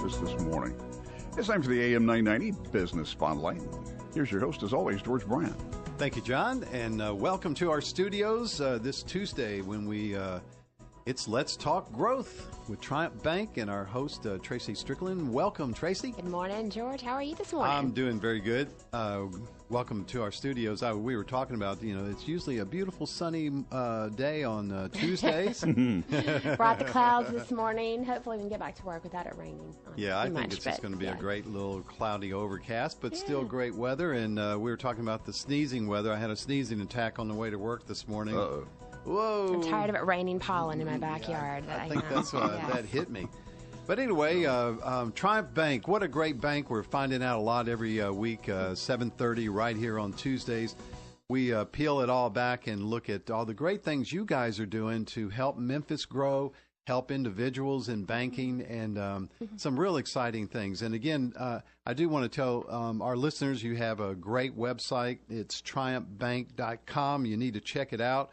Memphis this morning. It's time for the AM 990 Business Spotlight. Here's your host, as always, George Bryant. Thank you, John, and welcome to our studios this Tuesday when it's Let's Talk Growth with Triumph Bank and our host, Traci Strickland. Welcome, Traci. Good morning, George. How are you this morning? I'm doing very good. Welcome to our studios. We were talking about, it's usually a beautiful sunny day on Tuesdays. Brought the clouds this morning. Hopefully we can get back to work without it raining. Yeah, I think it's just going to be a great little cloudy overcast, but still great weather. And we were talking about the sneezing weather. I had a sneezing attack on the way to work this morning. Uh-oh. Whoa. I'm tired of it raining pollen in my backyard. Yeah, I think that's why that hit me. But anyway, Triumph Bank, what a great bank. We're finding out a lot every week, 7:30 right here on Tuesdays. We peel it all back and look at all the great things you guys are doing to help Memphis grow, help individuals in banking, and some real exciting things. And again, I do want to tell our listeners you have a great website. It's triumphbank.com. You need to check it out.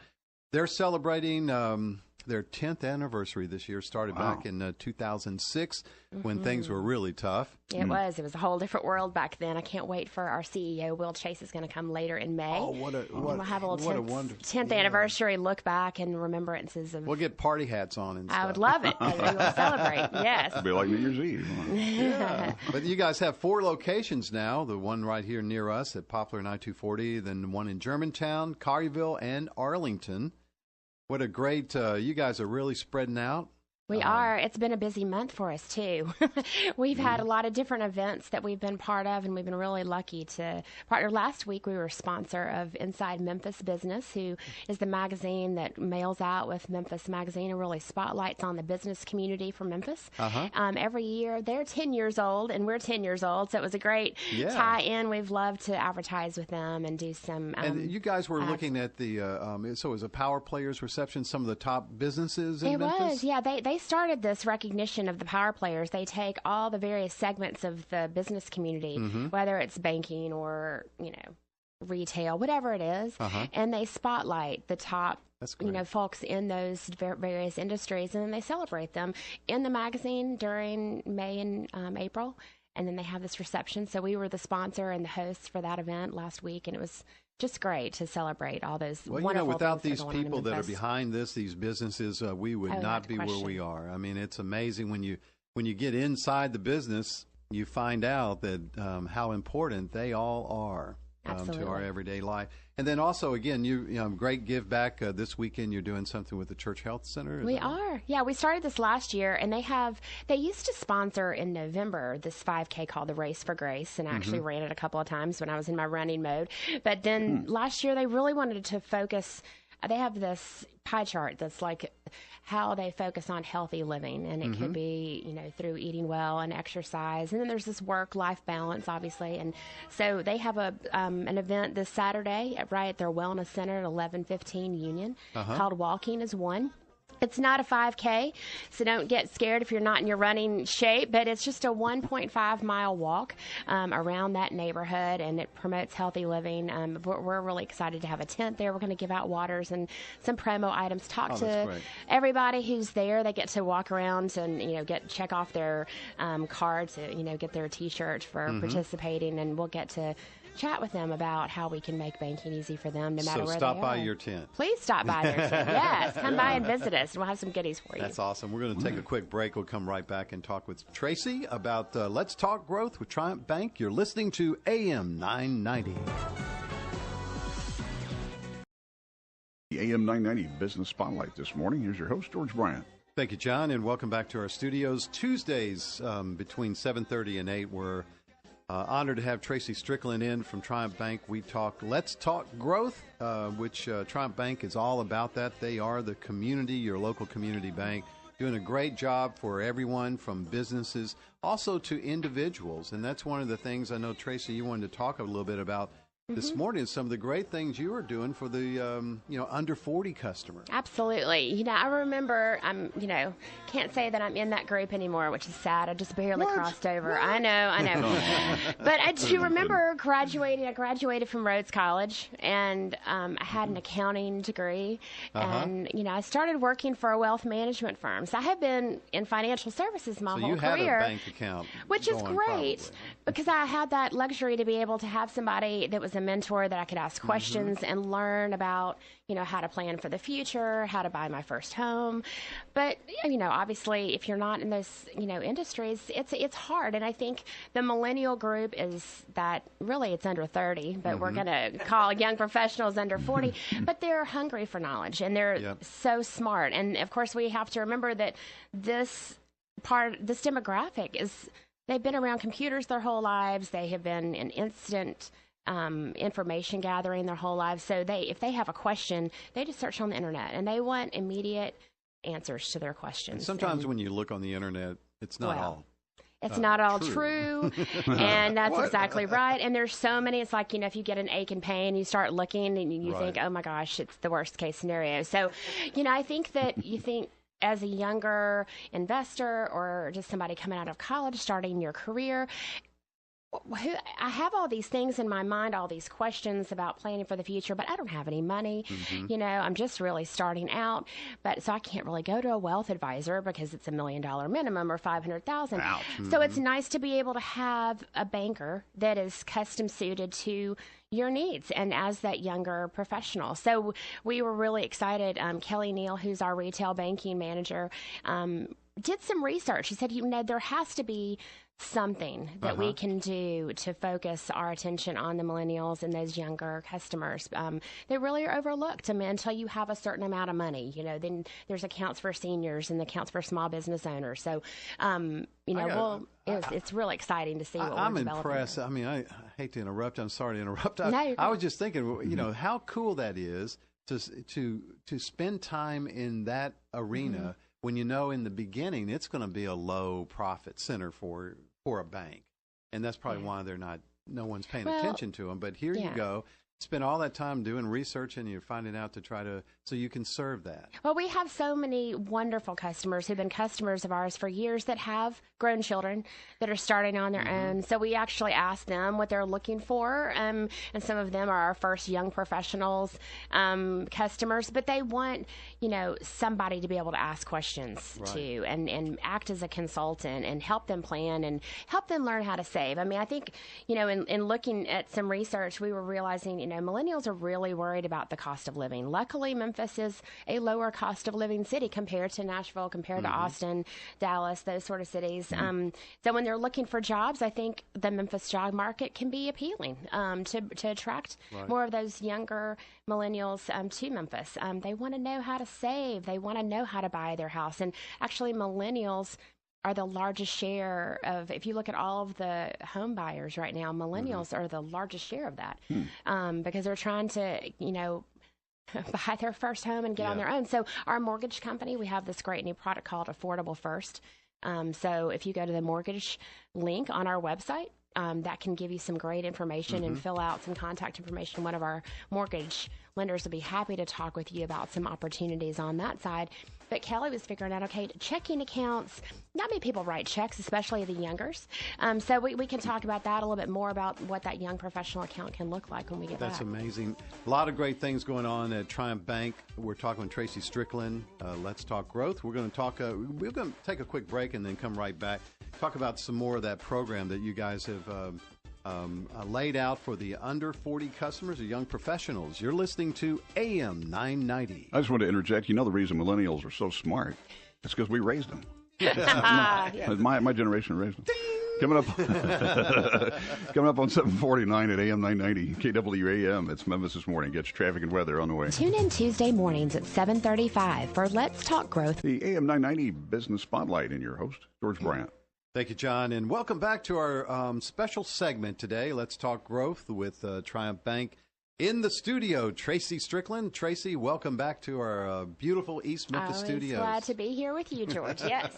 They're celebrating their 10th anniversary this year. Started back in 2006 when things were really tough. It was. It was a whole different world back then. I can't wait for our CEO, Will Chase, is going to come later in May. Oh, we'll have a little 10th anniversary look back and remembrances of. We'll get party hats on and stuff. I would love it. We will celebrate. Yes. It'll be like New Year's Eve. Yeah. But you guys have 4 locations now. The one right here near us at Poplar and I-240, then one in Germantown, Collierville, and Arlington. What a great, you guys are really spreading out. We are. It's been a busy month for us, too. We've had a lot of different events that we've been part of, and we've been really lucky to partner. Last week, we were a sponsor of Inside Memphis Business, who is the magazine that mails out with Memphis Magazine and really spotlights on the business community for Memphis. Every year, they're 10 years old, and we're 10 years old, so it was a great tie-in. We've loved to advertise with them and do some and you guys were looking at the, so it was a Power Players reception, some of the top businesses in Memphis? It was, yeah. They started this recognition of the power players. They take all the various segments of the business community, whether it's banking or, retail, whatever it is, and they spotlight the top, folks in those various industries, and then they celebrate them in the magazine during May and April, and then they have this reception. So we were the sponsor and the host for that event last week, and it was just great to celebrate all those wonderful without things these people that are behind these businesses, we would not be where we are. I mean, it's amazing when you get inside the business, you find out that how important they all are to our everyday life. And then also, again, you great give back this weekend. You're doing something with the Church Health Center. We are. Yeah, we started this last year, and they used to sponsor in November this 5K called the Race for Grace, and I actually ran it a couple of times when I was in my running mode. But then last year, they really wanted to focus. They have this pie chart that's like how they focus on healthy living, and it could be, through eating well and exercise. And then there's this work-life balance, obviously. And so they have an event this Saturday right at their Wellness Center at 1115 Union called Walking as One. It's not a 5K, so don't get scared if you're not in your running shape, but it's just a 1.5-mile walk around that neighborhood, and it promotes healthy living. We're really excited to have a tent there. We're going to give out waters and some promo items. Talk to everybody who's there. They get to walk around and, check off their cards, get their T-shirt for participating, and we'll get to chat with them about how we can make banking easy for them no matter where they are. So stop by your tent. Please stop by their tent. Yes, come by and visit us, and we'll have some goodies for you. That's awesome. We're going to take a quick break. We'll come right back and talk with Traci about Let's Talk Growth with Triumph Bank. You're listening to AM 990. The AM 990 Business Spotlight this morning. Here's your host, George Bryant. Thank you, John, and welcome back to our studios. Tuesdays between 7:30 and 8, we're honored to have Traci Strickland in from Triumph Bank. Let's Talk Growth, which Triumph Bank is all about that. They are the community, your local community bank, doing a great job for everyone from businesses, also to individuals. And that's one of the things I know, Traci, you wanted to talk a little bit about this morning some of the great things you were doing for the under 40 customer. Absolutely. I remember, can't say that I'm in that group anymore, which is sad. I just barely crossed over. What? I know. But I do remember graduating. I graduated from Rhodes College, and I had an accounting degree. And, I started working for a wealth management firm. So I have been in financial services my whole career. So you had a bank account. Which is great, because I had that luxury to be able to have somebody that was a mentor that I could ask questions and learn about, how to plan for the future, how to buy my first home. But, obviously, if you're not in those, industries, it's hard. And I think the millennial group is that really it's under 30, but we're going to call young professionals under 40. But they're hungry for knowledge, and they're so smart. And, of course, we have to remember that this demographic they've been around computers their whole lives. They have been in instant information gathering their whole lives. So if they have a question, they just search on the internet, and they want immediate answers to their questions. And sometimes when you look on the internet, it's not all. It's not all true, and that's exactly right. And there's so many. It's like, if you get an ache and pain, you start looking, and you think, oh my gosh, it's the worst case scenario. So, I think that you think, as a younger investor or just somebody coming out of college, starting your career, I have all these things in my mind, all these questions about planning for the future, but I don't have any money. I'm just really starting out, so I can't really go to a wealth advisor because it's $1 million minimum or $500,000. So it's nice to be able to have a banker that is custom suited to your needs and as that younger professional. So we were really excited. Kelly Neal, who's our retail banking manager, did some research. She said, there has to be something that we can do to focus our attention on the millennials and those younger customers. They really are overlooked. Until you have a certain amount of money, then there's accounts for seniors and accounts for small business owners. So, it's really exciting to see what I'm we're developing. impressed. There. I mean, I hate to interrupt. I'm sorry to interrupt. No, I was just thinking, how cool that is to spend time in that arena when in the beginning it's going to be a low profit center for a bank, and that's probably why no one's paying attention to them. But here you go. Spend all that time doing research, and you're finding out so you can serve that. Well, we have so many wonderful customers who've been customers of ours for years that have grown children that are starting on their own. So we actually ask them what they're looking for, and some of them are our first young professionals customers, but they want, somebody to be able to ask questions to and act as a consultant and help them plan and help them learn how to save. I mean, I think, in looking at some research, we were realizing, millennials are really worried about the cost of living. Luckily, Memphis is a lower cost of living city compared to Nashville, compared to Austin, Dallas, those sort of cities. So when they're looking for jobs, I think the Memphis job market can be appealing to attract more of those younger millennials to Memphis. They want to know how to save. They want to know how to buy their house. And actually, millennials are the largest share of, if you look at all of the home buyers right now, millennials are the largest share of that because they're trying to, buy their first home and get on their own. So our mortgage company, we have this great new product called Affordable First. So if you go to the mortgage link on our website, that can give you some great information and fill out some contact information. One of our mortgage lenders will be happy to talk with you about some opportunities on that side. But Kelly was figuring out, checking accounts, not many people write checks, especially the youngers. So we can talk about that a little bit more, about what that young professional account can look like when we get back. That's amazing. A lot of great things going on at Triumph Bank. We're talking with Traci Strickland. Let's talk growth. We're going to take a quick break and then come right back. Talk about some more of that program that you guys have laid out for the under 40 customers or young professionals. You're listening to AM 990. I just want to interject. The reason millennials are so smart is because we raised them. My generation raised them. Coming up on 7:49 at AM 990 KWAM. It's Memphis This Morning. Gets traffic and weather on the way. Tune in Tuesday mornings at 7:35 for Let's Talk Growth. The AM 990 Business Spotlight, and your host, George Bryant. Thank you, John, and welcome back to our special segment today. Let's talk growth with Triumph Bank. In the studio, Traci Strickland. Traci, welcome back to our beautiful East Memphis studios. Glad to be here with you, George. Yes,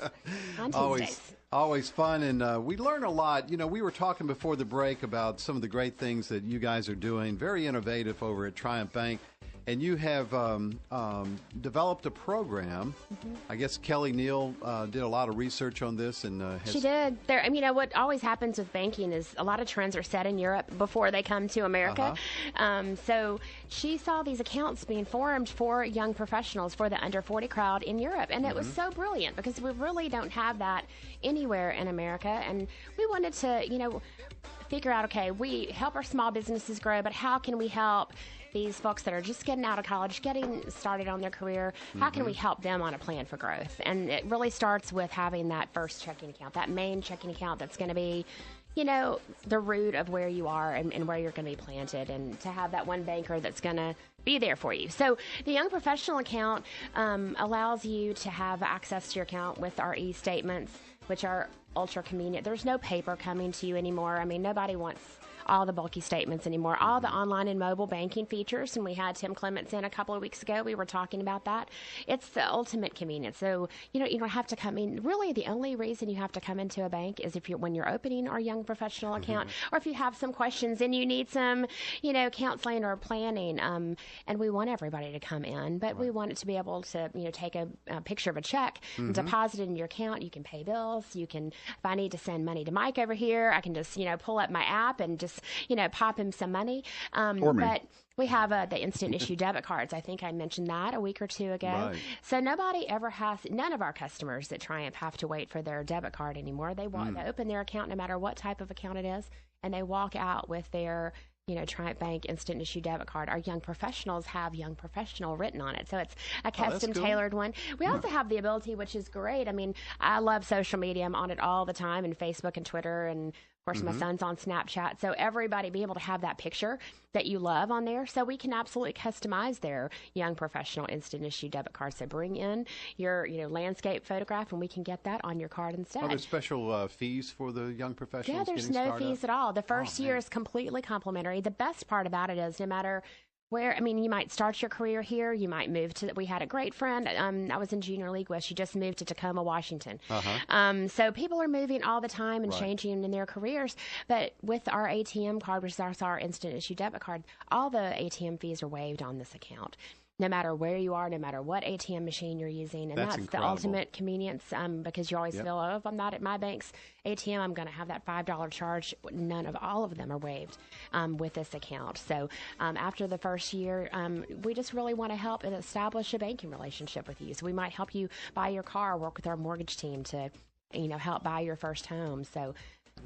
on Tuesdays. Always fun, and we learn a lot. You know, we were talking before the break about some of the great things that you guys are doing, very innovative over at Triumph Bank. And you have developed a program. Mm-hmm. I guess Kelly Neal did a lot of research on this. And she did. What always happens with banking is a lot of trends are set in Europe before they come to America. So she saw these accounts being formed for young professionals for the under 40 crowd in Europe. And it was so brilliant because we really don't have that anywhere in America. And we wanted to, figure out, okay, we help our small businesses grow, but how can we help these folks that are just getting out of college, getting started on their career? How can we help them on a plan for growth? And it really starts with having that first checking account, that main checking account that's going to be, the root of where you are and where you're going to be planted, and to have that one banker that's going to be there for you. So the Young Professional account allows you to have access to your account with our e-statements, which are ultra convenient. There's no paper coming to you anymore. I mean, nobody wants all the bulky statements anymore. All the online and mobile banking features, and we had Tim Clements in a couple of weeks ago. We were talking about that. It's the ultimate convenience. So you don't have to come in. Really, the only reason you have to come into a bank is when you're opening our Young Professional account, or if you have some questions and you need some, counseling or planning. And we want everybody to come in, but we want it to be able to, take a picture of a check and deposit it in your account. You can pay bills. You can, if I need to send money to Mike over here, I can just, pull up my app and just pop him some money. But we have the instant issue debit cards. I think I mentioned that a week or two ago. Right. So none of our customers at Triumph have to wait for their debit card anymore. They open their account no matter what type of account it is, and they walk out with their Triumph Bank instant issue debit card. Our Young Professionals have Young Professional written on it. So it's a custom tailored one. We also have the ability, which is great. I mean, I love social media. I'm on it all the time, and Facebook and Twitter, and of course, my son's on Snapchat. So everybody be able to have that picture that you love on there. So we can absolutely customize their Young Professional instant issue debit card. So bring in your landscape photograph, and we can get that on your card instead. Are there special fees for the Young Professionals? Yeah, there's no fees at all. The first year is completely complimentary. The best part about it is no matter where, you might start your career here. You might move we had a great friend I was in junior league with. She just moved to Tacoma, Washington. So people are moving all the time and changing in their careers. But with our ATM card, which is our instant issue debit card, all the ATM fees are waived on this account, no matter where you are, no matter what ATM machine you're using. And that's the ultimate convenience, because you always feel, if I'm not at my bank's ATM, I'm going to have that $5 charge. All of them are waived with this account. So after the first year, we just really want to help and establish a banking relationship with you. So we might help you buy your car, work with our mortgage team to help buy your first home. So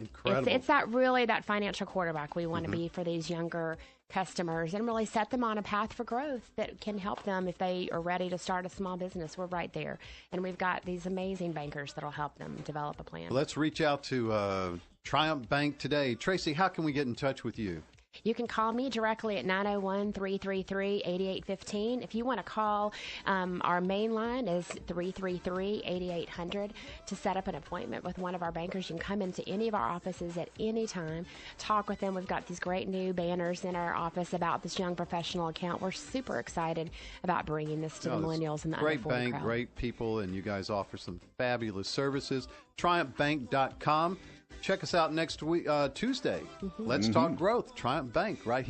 incredible. It's that financial quarterback we want to be for these younger customers, and really set them on a path for growth that can help them if they are ready to start a small business. We're right there, and we've got these amazing bankers that'll help them develop a plan. Let's reach out to Triumph Bank today. Traci, how can we get in touch with you? You can call me directly at 901-333-8815. If you want to call, our main line is 333-8800 to set up an appointment with one of our bankers. You can come into any of our offices at any time, talk with them. We've got these great new banners in our office about this Young Professional account. We're super excited about bringing this to the millennials and the under 40 crowd. Great bank, great people, and you guys offer some fabulous services. TriumphBank.com. Check us out next week, Tuesday. Let's talk growth. Triumph Bank right here.